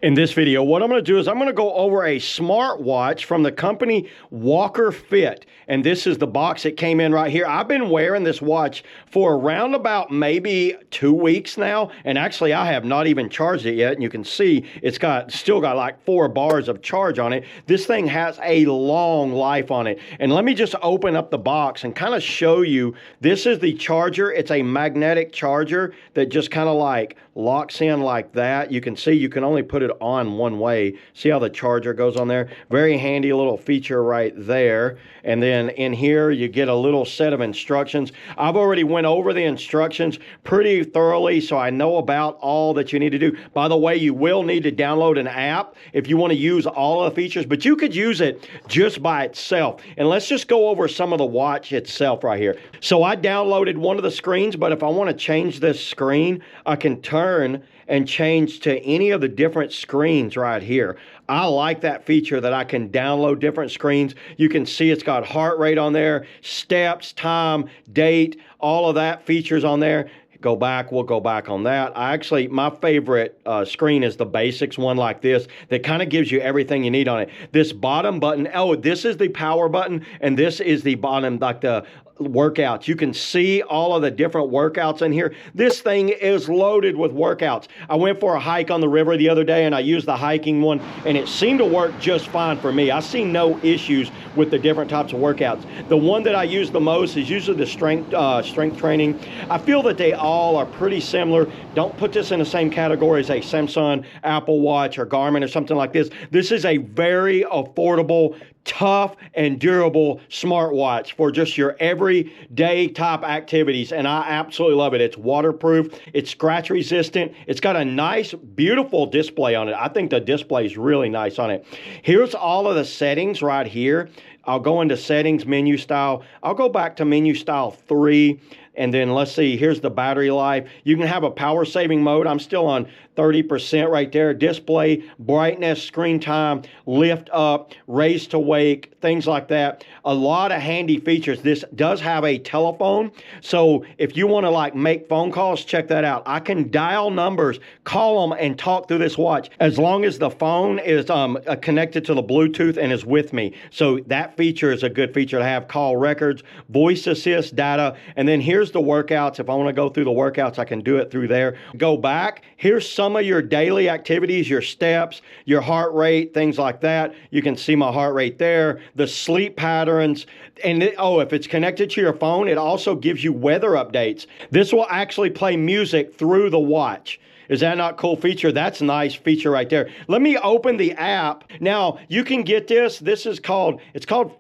In this video, what I'm going to do is I'm going to go over a smartwatch from the company WalkerFit. And this is the box it came in right here. I've been wearing this watch for around about maybe 2 weeks now. And actually, I have not even charged it yet. And you can see it's still got like 4 bars of charge on it. This thing has a long life on it. And let me just open up the box and kind of show you. This is the charger. It's a magnetic charger that just kind of like locks in like that. You can see you can only put it on one way. See how the charger goes on there? Very handy little feature right there. And then in here you get a little set of instructions. I've already went over the instructions pretty thoroughly, so I know about all that you need to do. By the way, you will need to download an app if you want to use all of the features, but you could use it just by itself. And let's just go over some of the watch itself right here. So I downloaded one of the screens, but if I want to change this screen, I can turn and change to any of the different screens right here. I like that feature that I can download different screens. You can see it's got heart rate on there, steps, time, date, all of that features on there. Go back, we'll go back on that. My favorite screen is the basics one like this that kind of gives you everything you need on it. This bottom button, this is the power button, and this is the bottom, like the workouts. You can see all of the different workouts in here. This thing is loaded with workouts. I went for a hike on the river the other day and I used the hiking one and it seemed to work just fine for me. I see no issues with the different types of workouts. The one that I use the most is usually the strength training. I feel that they all are pretty similar. Don't put this in the same category as a Samsung, Apple Watch, or Garmin or something like this. This is a very affordable, tough and durable smartwatch for just your everyday type activities, and I absolutely love it. It's waterproof, it's scratch resistant, it's got a nice beautiful display on it. I think the display is really nice on it. Here's all of the settings right here. I'll go into settings, menu style. I'll go back to menu style 3. And then let's see, here's the battery life. You can have a power saving mode. I'm still on 30% right there. Display, brightness, screen time, lift up, raise to wake, things like that. A lot of handy features. This does have a telephone. So if you want to like make phone calls, check that out. I can dial numbers, call them, and talk through this watch as long as the phone is connected to the Bluetooth and is with me. So that feature is a good feature to have. Call records, voice assist, data, and then here's the workouts. If I want to go through the workouts, I can do it through there. Go back. Here's some of your daily activities, your steps, your heart rate, things like that. You can see my heart rate there, the sleep patterns, and if it's connected to your phone, it also gives you weather updates. This will actually play music through the watch. Is that not a cool feature? That's a nice feature right there. Let me open the app. Now, you can get this. It's called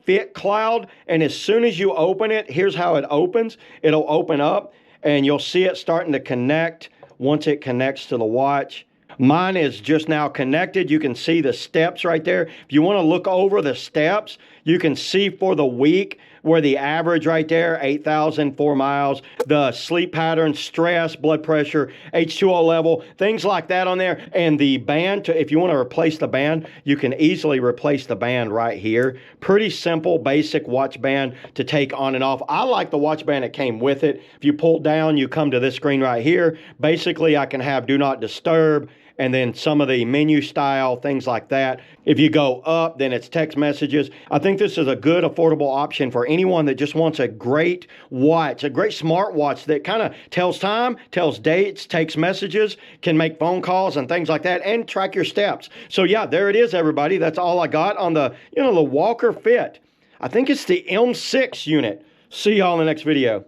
Fit Cloud. And as soon as you open it, here's how it opens. It'll open up and you'll see it starting to connect once it connects to the watch. Mine is just now connected. You can see the steps right there. If you want to look over the steps, you can see for the week where the average right there, 8,004 miles, the sleep pattern, stress, blood pressure, H2O level, things like that on there. And the band, if you want to replace the band, you can easily replace the band right here. Pretty simple, basic watch band to take on and off. I like the watch band that came with it. If you pull down, you come to this screen right here. Basically, I can have do not disturb, and then some of the menu style, things like that. If you go up, then it's text messages. I think this is a good, affordable option for anyone that just wants a great watch, a great smartwatch that kind of tells time, tells dates, takes messages, can make phone calls and things like that, and track your steps. So yeah, there it is, everybody. That's all I got on the WalkerFit. I think it's the M6 unit. See y'all in the next video.